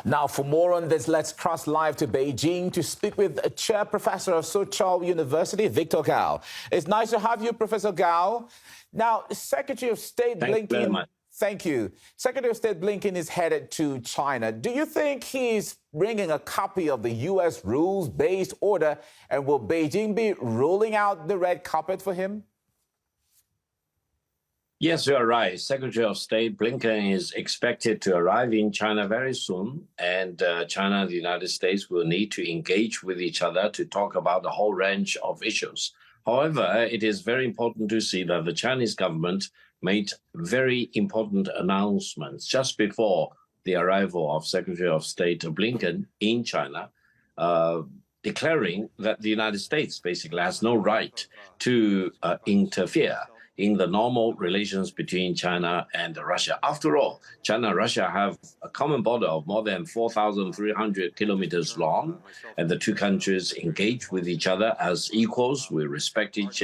Now, for more on this, let's cross live to Beijing to speak with a chair professor of Soochow University, Victor Gao. It's nice to have you, Professor Gao. Now, Secretary of State Blinken. Thank you. Secretary of State Blinken is headed to China. Do you think he's bringing a copy of the U.S. rules-based order, and will Beijing be rolling out the red carpet for him? Yes, you're right. Secretary of State Blinken is expected to arrive in China very soon, and China and the United States will need to engage with each other to talk about a whole range of issues. However, it is very important to see that the Chinese government made very important announcements just before the arrival of Secretary of State Blinken in China, declaring that the United States basically has no right to interfere in the normal relations between China and Russia. After all, China and Russia have a common border of more than 4,300 kilometers long, and the two countries engage with each other as equals. We respect each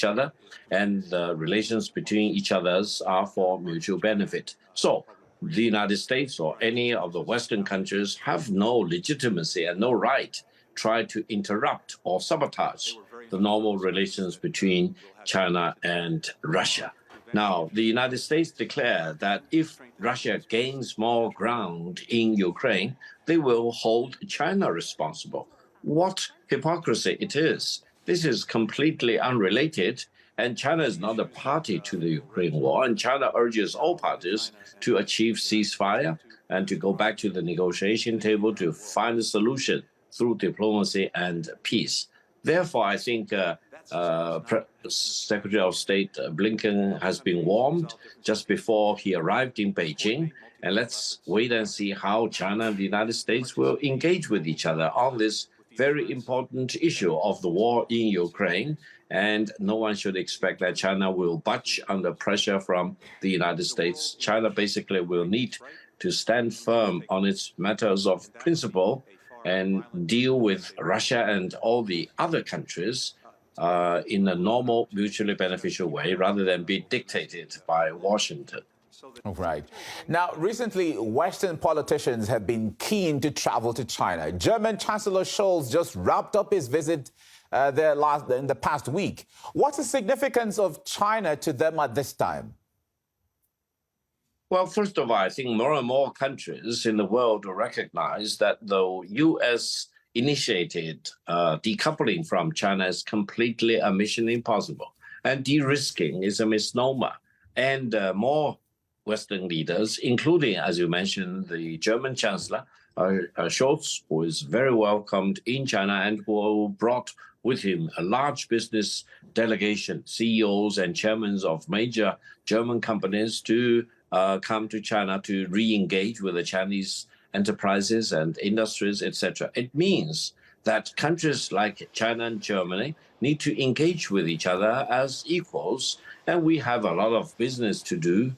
other, and the relations between each others are for mutual benefit. So the United States or any of the Western countries have no legitimacy and no right to try to interrupt or sabotage the normal relations between China and Russia. Now, the United States declared that if Russia gains more ground in Ukraine, they will hold China responsible. What hypocrisy it is. This is completely unrelated, and China is not a party to the Ukraine war, and China urges all parties to achieve ceasefire and to go back to the negotiation table to find a solution through diplomacy and peace. Therefore, I think Secretary of State Blinken has been warned just before he arrived in Beijing. And let's wait and see how China and the United States will engage with each other on this very important issue of the war in Ukraine. And no one should expect that China will budge under pressure from the United States. China basically will need to stand firm on its matters of principle and deal with Russia and all the other countries in a normal, mutually beneficial way, rather than be dictated by Washington. Right. Now, recently, Western politicians have been keen to travel to China. German Chancellor Scholz just wrapped up his visit there in the past week. What's the significance of China to them at this time? Well, first of all, I think more and more countries in the world recognize that the U.S.-initiated decoupling from China is completely a mission impossible, and de-risking is a misnomer. And more Western leaders, including, as you mentioned, the German Chancellor, Scholz, who is very welcomed in China and who brought with him a large business delegation, CEOs and chairmen of major German companies to come to China to re-engage with the Chinese enterprises and industries, etc. It means that countries like China and Germany need to engage with each other as equals, and we have a lot of business to do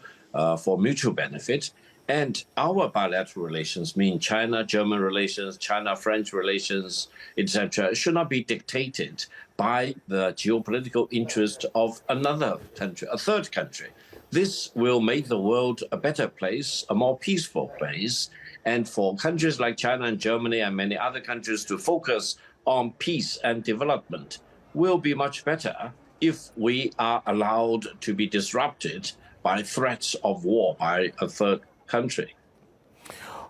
for mutual benefit. And our bilateral relations, mean China-German relations, China-French relations, etc., should not be dictated by the geopolitical interest of another country, a third country. This will make the world a better place, a more peaceful place, and for countries like China and Germany and many other countries to focus on peace and development will be much better if we are allowed to be disrupted by threats of war by a third country.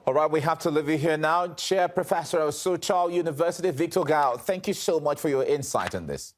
All right, we have to leave you here now. Chair Professor of Soochow University, Victor Gao, thank you so much for your insight on this.